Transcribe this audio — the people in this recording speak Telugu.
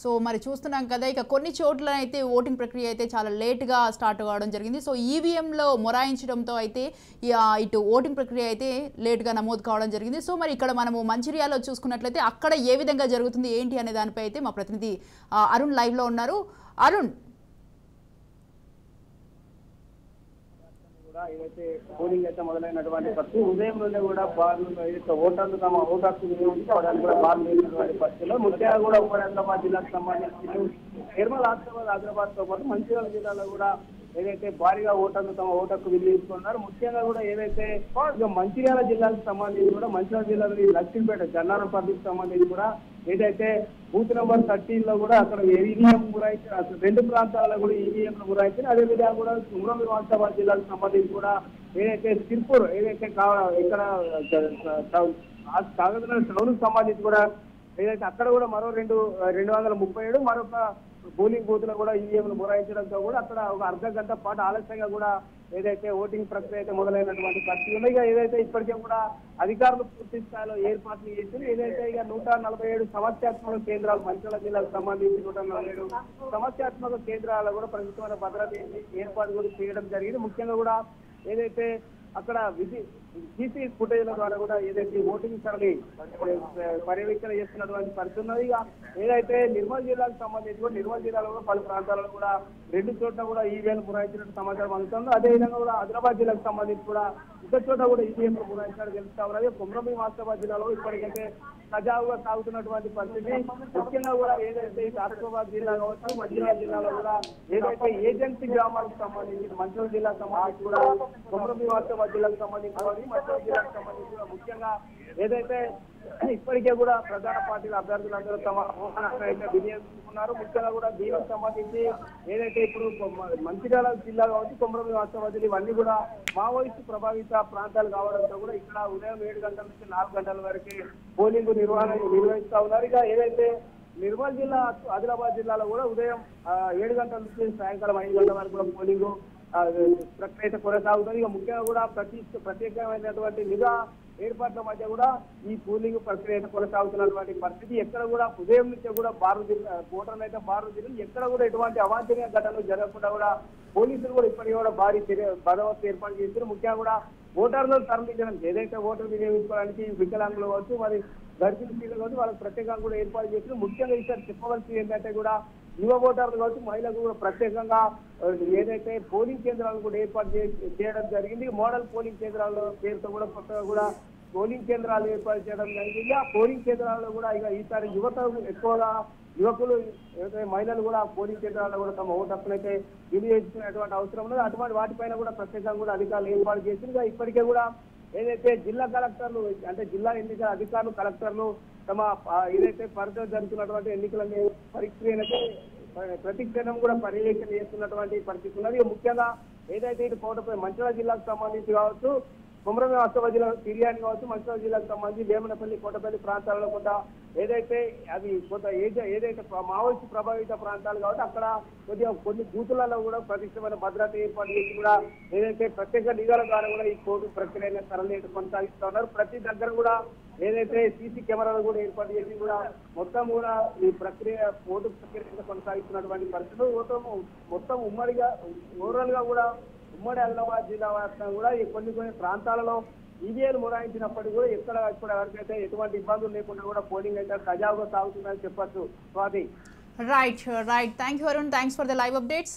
సో మరి చూస్తున్నాం కదా ఇక కొన్ని చోట్ల అయితే ఓటింగ్ ప్రక్రియ అయితే చాలా లేట్గా స్టార్ట్ కావడం జరిగింది. సో ఈవీఎంలో మొరాయించడంతో అయితే ఇటు ఓటింగ్ ప్రక్రియ అయితే లేట్గా నమోదు కావడం జరిగింది. సో మరి ఇక్కడ మనము మంచిర్యాలలో చూసుకున్నట్లయితే అక్కడ ఏ విధంగా జరుగుతుంది ఏంటి అనే దానిపై అయితే మా ప్రతినిధి అరుణ్ లైవ్లో ఉన్నారు. అరుణ్, ఏదైతే పోలింగ్ అయితే మొదలైనటువంటి పరిస్థితి ఉదయం నుండి కూడా బార్లు ఏదైతే ఓటర్లు తమ ఓటు హక్కు వినియోగించుకోవడానికి కూడా బార్లు వెళ్ళినటువంటి పరిస్థితుల్లో ముఖ్యంగా కూడా ఉమ్మడి ఆదిలాబాద్ జిల్లాకు సంబంధించి నిర్మల్ ఆదిలాబాద్ తో పాటు మంచిర్యాల జిల్లాలో కూడా ఏదైతే భారీగా ఓటర్లు తమ ఓటు హక్కు వినియోగించుకున్నారు. ముఖ్యంగా కూడా ఏదైతే మంచిర్యాల జిల్లాకు సంబంధించి కూడా మంచిర్యాల జిల్లాలో లక్ష్మీపేట జన్నారంపల్లికి సంబంధించి కూడా ఏదైతే బూత్ నెంబర్ 13 లో కూడా అక్కడ ఈవీఎం గురాయించి రెండు ప్రాంతాలలో కూడా ఈవీఎం గురాయించి అదేవిధంగా కూడా ఉమ్మడి ఆదిలాబాద్ జిల్లాకు సంబంధించి కూడా ఏదైతే సిర్పూర్ ఏదైతే ఇక్కడ కాగజ్ టౌన్ కు సంబంధించి కూడా ఏదైతే అక్కడ కూడా మరో 237 మరొక పోలింగ్ బూత్ లో కూడా ఈవీఎంలు మొరాయించడంతో కూడా అక్కడ ఒక అర్ధ గంట పాటు ఆలస్యంగా కూడా ఏదైతే ఓటింగ్ ప్రక్రియ అయితే మొదలైనటువంటి పరిస్థితి ఉన్నాయి. ఇక ఇప్పటికే కూడా అధికారులు పూర్తి స్థాయిలో ఏర్పాట్లు చేసి ఏదైతే ఇక 147 సమస్యాత్మక కేంద్రాలు మంచిర్యాల జిల్లాకు సంబంధించి 147 సమస్యాత్మక కేంద్రాలు కూడా ప్రస్తుతమైన భద్రత ఏర్పాటు కూడా చేయడం జరిగింది. ముఖ్యంగా కూడా ఏదైతే అక్కడ సీసీ ఫుటేజ్ల ద్వారా కూడా ఏదైతే ఓటింగ్ సరళి పర్యవేక్షణ చేస్తున్నటువంటి పరిస్థితి ఉన్నది. ఇక ఏదైతే నిర్మల్ జిల్లాకు సంబంధించి కూడా నిర్మల్ జిల్లాలో కూడా పలు ప్రాంతాలలో కూడా 2 చోట్ల కూడా ఈవీఎంలు పురాయించినట్టు సమాచారం అందుతుంది. అదేవిధంగా కూడా ఆదిలాబాద్ జిల్లాకు సంబంధించి కూడా ఒక చోట కూడా ఈవీఎంలు పురాయించినట్టు తెలుస్తా ఉన్నది. కొమరంభీం ఆసిఫాబాద్ జిల్లాలో ఇప్పటికైతే సజావుగా సాగుతున్నటువంటి పరిస్థితి. ముఖ్యంగా కూడా ఏదైతే ఆసిఫాబాద్ జిల్లా కావచ్చు మంచిర్యాల జిల్లాలో కూడా ఏదైతే ఏజెన్సీ గ్రామాలకు సంబంధించి మంచిర్యాల జిల్లాకు సంబంధించి కూడా కొమరంభీం ఆసిఫాబాద్ జిల్లాకు సంబంధించి మంచిర్యాల జిల్లాకు సంబంధించి కూడా ముఖ్యంగా ఏదైతే ఇప్పటికే కూడా ప్రధాన పార్టీల అభ్యర్థులందరూ తమ ఊహను అయితే వినియోగించుకున్నారు. ముఖ్యంగా కూడా దీనికి సంబంధించి ఏదైతే ఇప్పుడు మంచిర్యాల జిల్లా కావచ్చు కొమరంభీం ఆసిఫాబాద్ ఇవన్నీ కూడా మావోయిస్టు ప్రభావిత ప్రాంతాలు కావడంతో కూడా ఇక్కడ ఉదయం 7 గంటల నుంచి 4 గంటల వరకు పోలింగ్ నిర్వహిస్తా ఉన్నారు. ఇక ఏదైతే నిర్మల్ జిల్లా ఆదిలాబాద్ జిల్లాలో కూడా ఉదయం 7 గంటల నుంచి సాయంకాలం 5 గంటల వరకు కూడా పోలింగ్ ప్రక్రియ కొనసాగుతుంది. ఇక ముఖ్యంగా కూడా ప్రత్యేకమైనటువంటి నిఘా ఏర్పాట్ల మధ్య కూడా ఈ పోలింగ్ ప్రక్రియ కొనసాగుతున్నటువంటి పరిస్థితి. ఎక్కడ కూడా ఉదయం నుంచి కూడా ఓటర్లు అయితే బారులు తిరిగి ఎక్కడ కూడా ఎటువంటి అవాంఛనీయ ఘటనలు జరగకుండా కూడా పోలీసులు కూడా ఇప్పటికీ కూడా భారీ బందోబస్తు ఏర్పాటు చేశారు. ముఖ్యంగా కూడా ఓటర్లను తరలించడం ఏదైతే ఓటర్ వినియోగించుకోవడానికి వికలాంగులు కావచ్చు మరి గర్భిణీ స్త్రీలు కావచ్చు వాళ్ళకి ప్రత్యేకంగా కూడా ఏర్పాటు చేశారు. ముఖ్యంగా ఈసారి చెప్పవలసింది ఏంటంటే కూడా యువ ఓటర్లు కావచ్చు మహిళలకు కూడా ప్రత్యేకంగా ఏదైతే పోలింగ్ కేంద్రాలను కూడా ఏర్పాటు చేయడం జరిగింది. మోడల్ పోలింగ్ కేంద్రాల పేరుతో కూడా కొత్తగా కూడా పోలింగ్ కేంద్రాలు ఏర్పాటు చేయడం జరిగింది. ఆ పోలింగ్ కేంద్రాల్లో కూడా ఇక ఈసారి యువత ఎక్కువగా యువకులు మహిళలు కూడా పోలింగ్ కేంద్రాల్లో కూడా తమ ఓటు హక్కునైతే వినియోగించుకునేటువంటి అవసరం ఉన్నది. అటువంటి వాటిపైన కూడా ప్రత్యేకంగా కూడా అధికారులు ఏర్పాటు చేసింది. ఇప్పటికే కూడా ఏదైతే జిల్లా కలెక్టర్లు అంటే జిల్లా ఎన్నికల అధికారులు కలెక్టర్లు తమ ఏదైతే పరిధిలో జరుగుతున్నటువంటి ఎన్నికల ప్రక్రియనైతే ప్రతి క్షణం కూడా పర్యవేక్షణ చేస్తున్నటువంటి పరిస్థితి ఉన్నది. ముఖ్యంగా ఏదైతే ఇటు కోటపై మంచిర్యాల జిల్లాకు సంబంధించి కావచ్చు కొమరంభీం ఆసిఫాబాద్ జిల్లా తిరియాని కావచ్చు మంచిర్యాల జిల్లాకు సంబంధించి వేమనపల్లి కోటపల్లి ప్రాంతాలలో కూడా ఏదైతే అది కొంత ఏదైతే మావోయిస్టు ప్రభావిత ప్రాంతాలు కాబట్టి అక్కడ కొద్దిగా కొన్ని బూతులలో కూడా ప్రతిష్టమైన భద్రత ఏర్పాటు చేసి కూడా ఏదైతే ప్రత్యేక నిఘాల ద్వారా కూడా ఈ కోర్టు ప్రక్రియను సరళి కొనసాగిస్తూ ఉన్నారు. ప్రతి దగ్గర కూడా ఏదైతే సీసీ కెమెరాలు కూడా ఏర్పాటు చేసి కూడా మొత్తం కూడా ఈ ప్రక్రియ ఓటు ప్రక్రియ కొనసాగిస్తున్నటువంటి పరిస్థితులు మొత్తం ఉమ్మడిగా ఓవరాల్ గా కూడా ఉమ్మడి ఆదిలాబాద్ జిల్లా వ్యాప్తంగా కూడా కొన్ని ప్రాంతాలలో ఈవీఎంలు మొరాయించినప్పటికీ కూడా ఎక్కడ వరకైతే ఎటువంటి ఇబ్బందులు లేకుండా కూడా పోలింగ్ అయితే సజావుగా సాగుతుందని చెప్పొచ్చు. Swathi. Right. Thank you Arun. Thanks for the live updates.